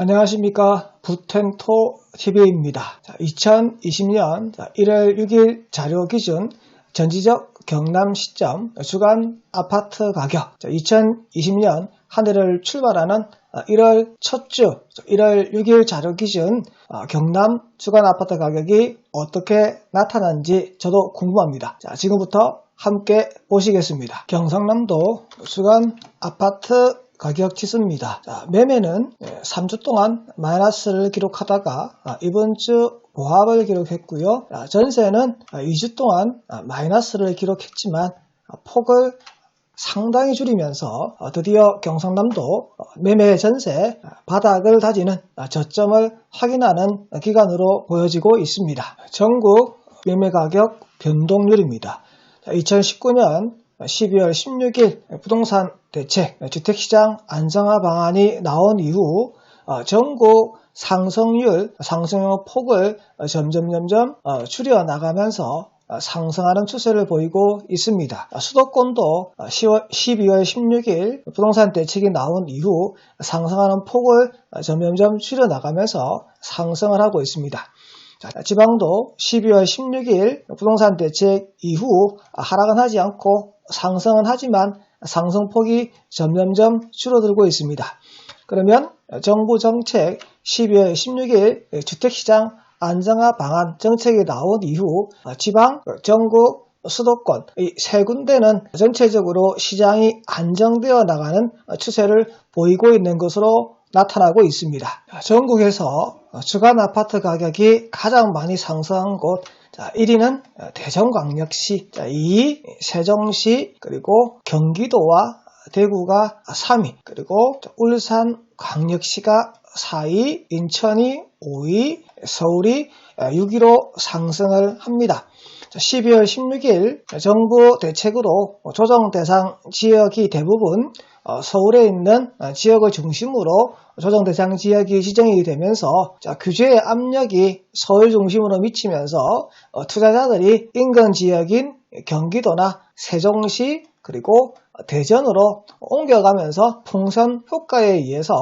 안녕하십니까. 부텐토TV입니다. 2020년 1월 6일 자료 기준 전지적 경남 시점 주간 아파트 가격 2020년 한 해를 출발하는 1월 첫 주 1월 6일 자료 기준 경남 주간 아파트 가격이 어떻게 나타난지 저도 궁금합니다. 지금부터 함께 보시겠습니다. 경상남도 주간 아파트 가격 지수입니다. 매매는 3주 동안 마이너스를 기록하다가 이번 주 보합을 기록했고요. 전세는 2주 동안 마이너스를 기록했지만 폭을 상당히 줄이면서 드디어 경상남도 매매 전세 바닥을 다지는 저점을 확인하는 기간으로 보여지고 있습니다. 전국 매매 가격 변동률입니다. 2019년 12월 16일 부동산 대책 주택시장 안정화 방안이 나온 이후 전국 상승률 상승 폭을 점점 줄여나가면서 상승하는 추세를 보이고 있습니다. 수도권도 12월 16일 부동산 대책이 나온 이후 상승하는 폭을 점점 줄여나가면서 상승을 하고 있습니다. 지방도 12월 16일 부동산 대책 이후 하락은 하지 않고 상승은 하지만 상승폭이 점점 줄어들고 있습니다. 그러면 정부 정책 12월 16일 주택시장 안정화 방안 정책이 나온 이후 지방, 전국, 수도권 이 세 군데는 전체적으로 시장이 안정되어 나가는 추세를 보이고 있는 것으로 나타나고 있습니다. 전국에서 주간 아파트 가격이 가장 많이 상승한 곳 1위는 대전광역시, 2위 세종시, 그리고 경기도와 대구가 3위, 그리고 울산광역시가 4위, 인천이 5위, 서울이 6위로 상승을 합니다. 12월 16일 정부 대책으로 조정 대상 지역이 대부분 서울에 있는 지역을 중심으로 조정 대상 지역이 지정이 되면서 규제의 압력이 서울 중심으로 미치면서 투자자들이 인근 지역인 경기도나 세종시 그리고 대전으로 옮겨가면서 풍선 효과에 의해서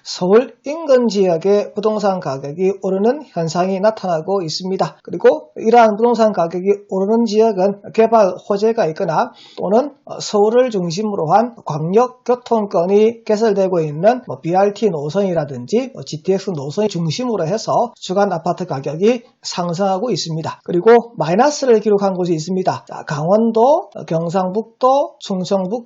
서울 인근 지역의 부동산 가격이 오르는 현상이 나타나고 있습니다. 그리고 이러한 부동산 가격이 오르는 지역은 개발 호재가 있거나 또는 서울을 중심으로 한 광역교통권이 개설되고 있는 BRT 노선이라든지 GTX 노선을 중심으로 해서 주간 아파트 가격이 상승하고 있습니다. 그리고 마이너스를 기록한 곳이 있습니다. 강원도, 경상북도, 충청북도,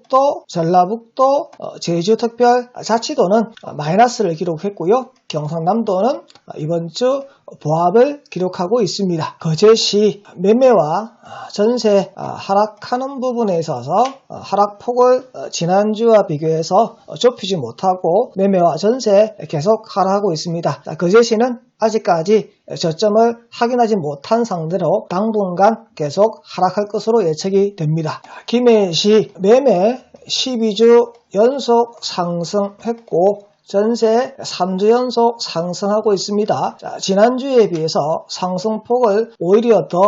전라북도, 제주특별자치도는 마이너스를 기록했고요. 경상남도는 이번 주 보합을 기록하고 있습니다. 거제시 매매와 전세 하락하는 부분에 있어서 하락폭을 지난주와 비교해서 좁히지 못하고 매매와 전세 계속 하락하고 있습니다. 거제시는 아직까지 저점을 확인하지 못한 상태로 당분간 계속 하락할 것으로 예측이 됩니다. 김해시 매매 12주 연속 상승했고 전세 3주 연속 상승하고 있습니다. 지난주에 비해서 상승폭을 오히려 더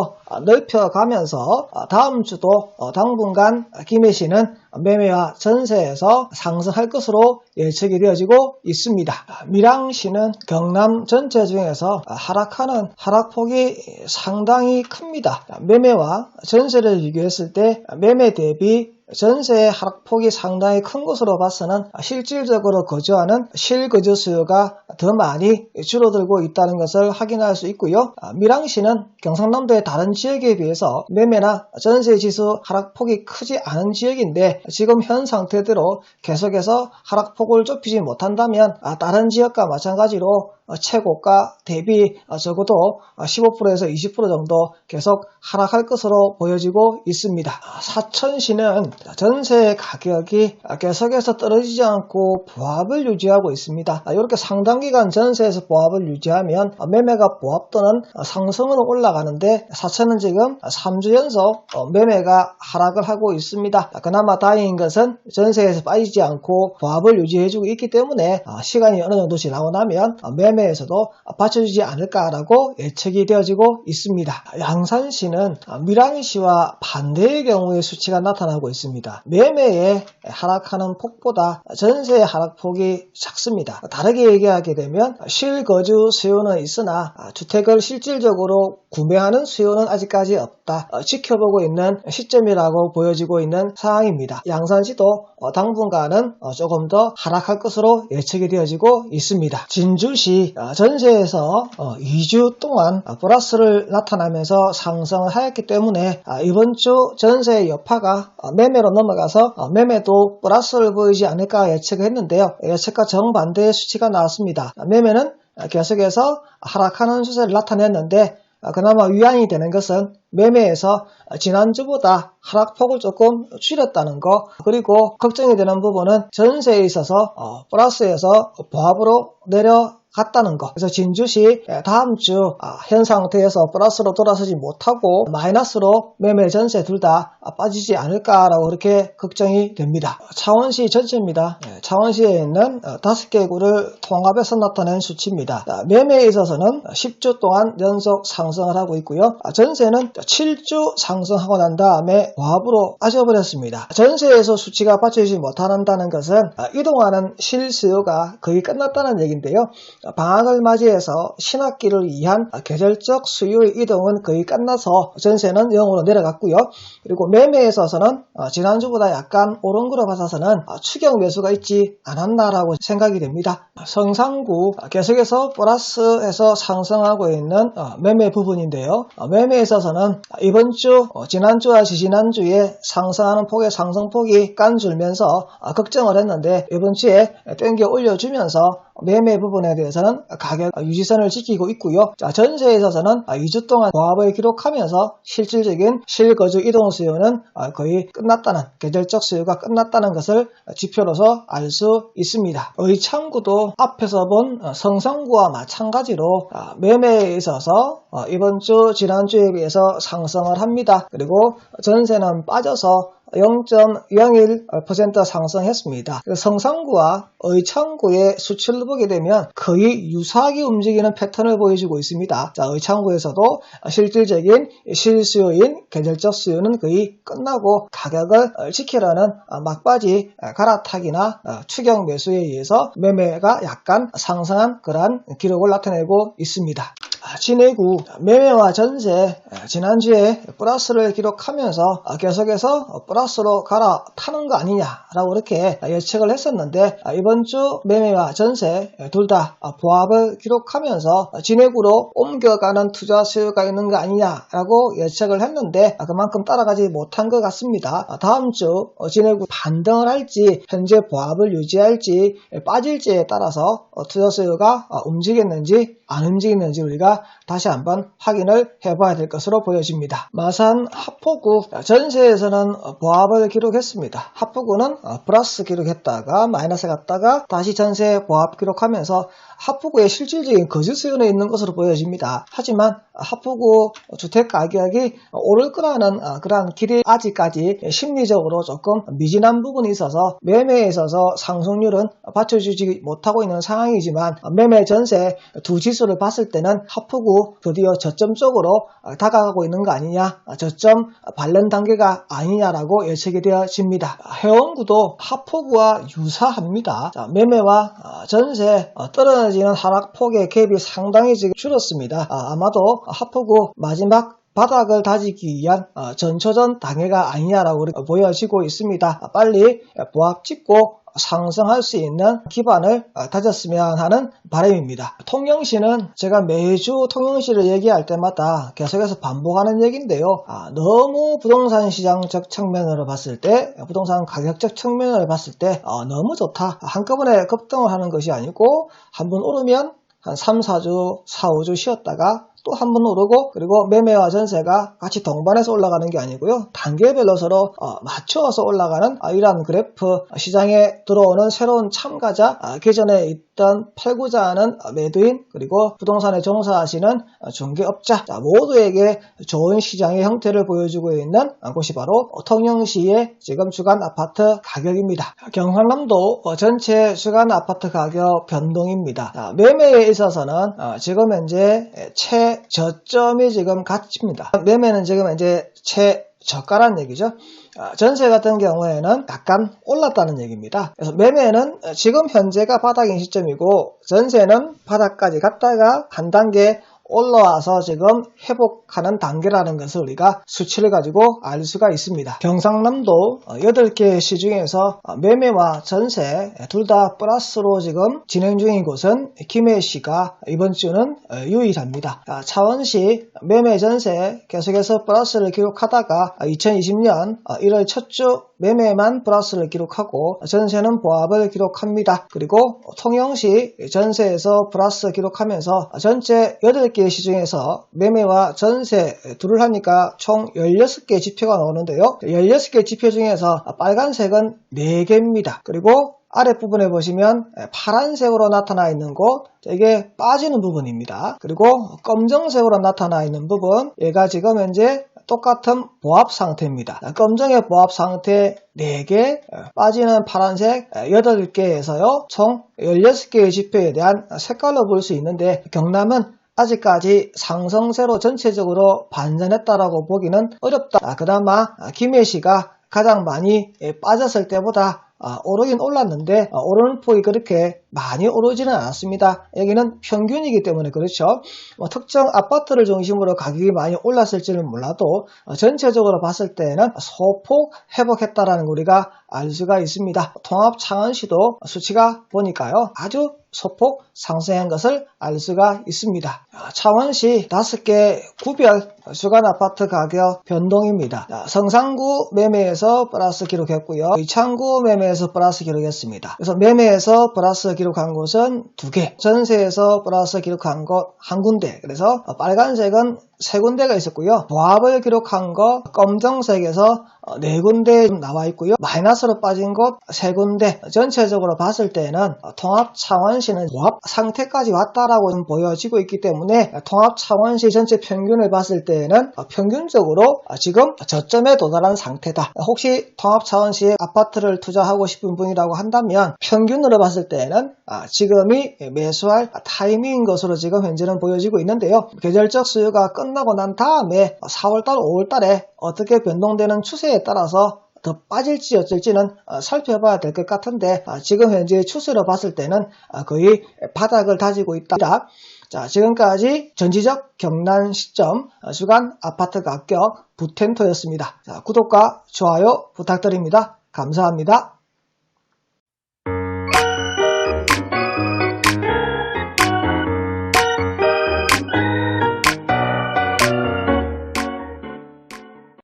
넓혀가면서 다음 주도 당분간 김해시는 매매와 전세에서 상승할 것으로 예측이 되어지고 있습니다. 밀양시는 경남 전체 중에서 하락하는 하락폭이 상당히 큽니다. 매매와 전세를 비교했을 때 매매 대비 전세의 하락폭이 상당히 큰 것으로 봐서는 실질적으로 거주하는 실거주 수요가 더 많이 줄어들고 있다는 것을 확인할 수 있고요. 밀양시는 경상남도의 다른 지역에 비해서 매매나 전세 지수 하락폭이 크지 않은 지역인데 지금 현 상태대로 계속해서 하락폭을 좁히지 못한다면 다른 지역과 마찬가지로 최고가 대비 적어도 15%에서 20% 정도 계속 하락할 것으로 보여지고 있습니다. 사천시는 전세 가격이 계속해서 떨어지지 않고 보합을 유지하고 있습니다. 이렇게 상당기간 전세에서 보합을 유지하면 매매가 보합 또는 상승으로 올라가는데 사천은 지금 3주 연속 매매가 하락을 하고 있습니다. 그나마 다행인 것은 전세에서 빠지지 않고 보합을 유지해주고 있기 때문에 시간이 어느 정도 지나고 나면 매매 매매에서도 받쳐주지 않을까라고 예측이 되어지고 있습니다. 양산시는 밀양시와 반대의 경우에 수치가 나타나고 있습니다. 매매의 하락하는 폭보다 전세의 하락폭이 작습니다. 다르게 얘기하게 되면 실거주 수요는 있으나 주택을 실질적으로 구매하는 수요는 아직까지 없다. 지켜보고 있는 시점이라고 보여지고 있는 상황입니다. 양산시도 당분간은 조금 더 하락할 것으로 예측이 되어지고 있습니다. 진주시 전세에서 2주 동안 플러스를 나타나면서 상승을 하였기 때문에 이번 주 전세의 여파가 매매로 넘어가서 매매도 플러스를 보이지 않을까 예측을 했는데요. 예측과 정반대의 수치가 나왔습니다. 매매는 계속해서 하락하는 추세를 나타냈는데 그나마 위안이 되는 것은 매매에서 지난주보다 하락폭을 조금 줄였다는 거, 그리고 걱정이 되는 부분은 전세에 있어서 플러스에서 보합으로 내려갔다는 거. 그래서 진주시 다음 주 현 상태에서 플러스로 돌아서지 못하고 마이너스로 매매 전세 둘 다 빠지지 않을까라고 그렇게 걱정이 됩니다. 창원시 전체입니다. 창원시에 있는 5개 구를 통합해서 나타낸 수치입니다. 매매에 있어서는 10주 동안 연속 상승을 하고 있고요. 전세는 7주 상승하고 난 다음에 보합으로 빠져버렸습니다. 전세에서 수치가 받쳐주지 못한다는 것은 이동하는 실수요가 거의 끝났다는 얘기인데요. 방학을 맞이해서 신학기를 위한 계절적 수요의 이동은 거의 끝나서 전세는 0으로 내려갔고요. 그리고 매매에 있어서는 지난주보다 약간 오른 거로 봐서는 추격 매수가 있지 않았나라고 생각이 됩니다. 성산구 계속해서 플러스에서 상승하고 있는 매매 부분인데요. 매매에 있어서는 이번 주, 지난주와 지지난주에 상승하는 폭의 상승폭이 깐줄면서 걱정을 했는데 이번 주에 땡겨 올려주면서 매매 부분에 대해서는 가격 유지선을 지키고 있고요. 전세에 있어서는 2주 동안 보합을 기록하면서 실질적인 실거주 이동 수요는 거의 끝났다는, 계절적 수요가 끝났다는 것을 지표로서 알 수 있습니다. 의창구도 앞에서 본 성산구와 마찬가지로 매매에 있어서 이번 주 지난주에 비해서 상승을 합니다. 그리고 전세는 빠져서 0.01% 상승했습니다. 성산구와 의창구의 수치를 보게 되면 거의 유사하게 움직이는 패턴을 보여주고 있습니다. 의창구에서도 실질적인 실수요인 계절적 수요는 거의 끝나고 가격을 지키려는 막바지 갈아타기나 추격 매수에 의해서 매매가 약간 상승한 그러한 기록을 나타내고 있습니다. 진해구 매매와 전세 지난주에 플러스를 기록하면서 계속해서 플러스로 갈아타는 거 아니냐라고 이렇게 예측을 했었는데 이번 주 매매와 전세 둘 다 보합을 기록하면서 진해구로 옮겨가는 투자 수요가 있는 거 아니냐라고 예측을 했는데 그만큼 따라가지 못한 것 같습니다. 다음 주 진해구 반등을 할지 현재 보합을 유지할지 빠질지에 따라서 투자 수요가 움직였는지 안 움직이는지 우리가 다시 한번 확인을 해봐야 될 것으로 보여집니다. 마산 하포구 전세에서는 보합을 기록했습니다. 하포구는 플러스 기록했다가 마이너스 갔다가 다시 전세 보합 기록하면서 하포구의 실질적인 거주 수요는 있는 것으로 보여집니다. 하지만 하포구 주택 가격이 오를 거라는 그러한 길이 아직까지 심리적으로 조금 미진한 부분이 있어서 매매에 있어서 상승률은 받쳐주지 못하고 있는 상황이지만 매매 전세 두 지수를 봤을 때는 하포구 드디어 저점 쪽으로 다가가고 있는 거 아니냐, 저점 반론 단계가 아니냐라고 예측이 되어집니다. 해원구도 하포구와 유사합니다. 매매와 전세 떨어지는 하락폭의 갭이 상당히 지금 줄었습니다. 아마도 하포구 마지막 바닥을 다지기 위한 전초전 단계가 아니냐라고 보여지고 있습니다. 빨리 보합 찍고 상승할 수 있는 기반을 다졌으면 하는 바람입니다. 통영시는 제가 매주 통영시를 얘기할 때마다 계속해서 반복하는 얘기인데요. 너무 부동산 시장적 측면으로 봤을 때, 부동산 가격적 측면으로 봤을 때 너무 좋다. 한꺼번에 급등을 하는 것이 아니고 한번 오르면 한 3, 4주, 4, 5주 쉬었다가 또 한 번 오르고, 그리고 매매와 전세가 같이 동반해서 올라가는 게 아니고요. 단계별로 서로 맞추어서 올라가는 이러한 그래프, 시장에 들어오는 새로운 참가자, 기존에 있던 팔고자 하는 매도인, 그리고 부동산에 종사하시는 중개업자, 모두에게 좋은 시장의 형태를 보여주고 있는 곳이 바로 통영시의 지금 주간 아파트 가격입니다. 경상남도 전체 주간 아파트 가격 변동입니다. 매매에 있어서는 지금 현재 최저점이 지금 같습니다. 매매는 지금 현재 최저가란 얘기죠. 전세 같은 경우에는 약간 올랐다는 얘기입니다. 그래서 매매는 지금 현재가 바닥인 시점이고, 전세는 바닥까지 갔다가 한 단계 올라와서 지금 회복하는 단계라는 것을 우리가 수치를 가지고 알 수가 있습니다. 경상남도 8개 시 중에서 매매와 전세 둘 다 플러스로 지금 진행 중인 곳은 김해시가 이번 주는 유일합니다. 차원시 매매 전세 계속해서 플러스를 기록하다가 2020년 1월 첫 주 매매만 플러스를 기록하고 전세는 보합을 기록합니다. 그리고 통영시 전세에서 플러스 기록하면서 전체 8개 시 중에서 매매와 전세 둘을 하니까 총 16개 지표가 나오는데요. 16개 지표 중에서 빨간색은 4개입니다. 그리고 아랫부분에 보시면 파란색으로 나타나 있는 곳, 이게 빠지는 부분입니다. 그리고 검정색으로 나타나 있는 부분, 얘가 지금 현재 똑같은 보합 상태입니다. 검정의 보합 상태 4개, 빠지는 파란색 8개에서요, 총 16개의 지표에 대한 색깔로 볼 수 있는데, 경남은 아직까지 상승세로 전체적으로 반전했다라고 보기는 어렵다. 그나마 김해시가 가장 많이 빠졌을 때보다 오르긴 올랐는데 오르는 폭이 그렇게 많이 오르지는 않았습니다. 여기는 평균이기 때문에 그렇죠. 특정 아파트를 중심으로 가격이 많이 올랐을지는 몰라도 전체적으로 봤을 때는 소폭 회복했다라는 거 우리가 알 수가 있습니다. 통합 창원시도 수치가 보니까요, 아주 소폭 상승한 것을 알 수가 있습니다. 창원시 5개 구별 주간 아파트 가격 변동입니다. 성산구 매매에서 플러스 기록했고요. 의창구 매매에서 플러스 기록했습니다. 그래서 매매에서 플러스 기록한 곳은 2개, 전세에서 플러스 기록한 곳 1군데, 그래서 빨간색은 3군데가 있었고요. 보합을 기록한 거 검정색에서 4군데 나와 있고요. 마이너스로 빠진 곳 3군데. 전체적으로 봤을 때는 통합 창원시는 보합 상태까지 왔다라고 보여지고 있기 때문에 통합 창원시 전체 평균을 봤을 때는 평균적으로 지금 저점에 도달한 상태다. 혹시 통합 창원시에 아파트를 투자하고 싶은 분이라고 한다면 평균으로 봤을 때는 지금이 매수할 타이밍인 것으로 지금 현재는 보여지고 있는데요. 계절적 수요가 끝나고 난 다음에 4월달, 5월달에 어떻게 변동되는 추세에 따라서 더 빠질지 어쩔지는 살펴봐야 될 것 같은데, 지금 현재 추세로 봤을 때는 거의 바닥을 다지고 있다. 자, 지금까지 전지적 경란 시점 주간 아파트 가격 부텐토였습니다. 자, 구독과 좋아요 부탁드립니다. 감사합니다.